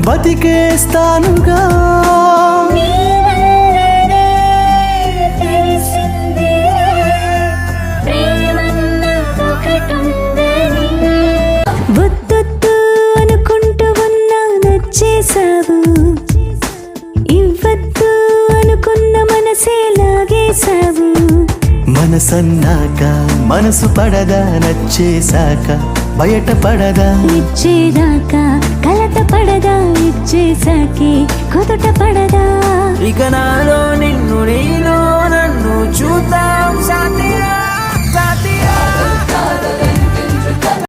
బతికేస్తానుగా. వద్దొద్దు అనుకుంటూ ఉన్నా నచ్చేసావు, ఇవ్వద్దు అనుకున్న మనసే లాగేశావు. మనసన్నాక మనసు పడదా, నచ్చేశాక బయట పడదా. ఇచ్చేదాకా కలత పడదా, ఇచ్చేసాకే కుదుట పడదా. ఇక నాలో నిన్ను నీలో నన్ను చూద్దాం సాథియా సాథియా.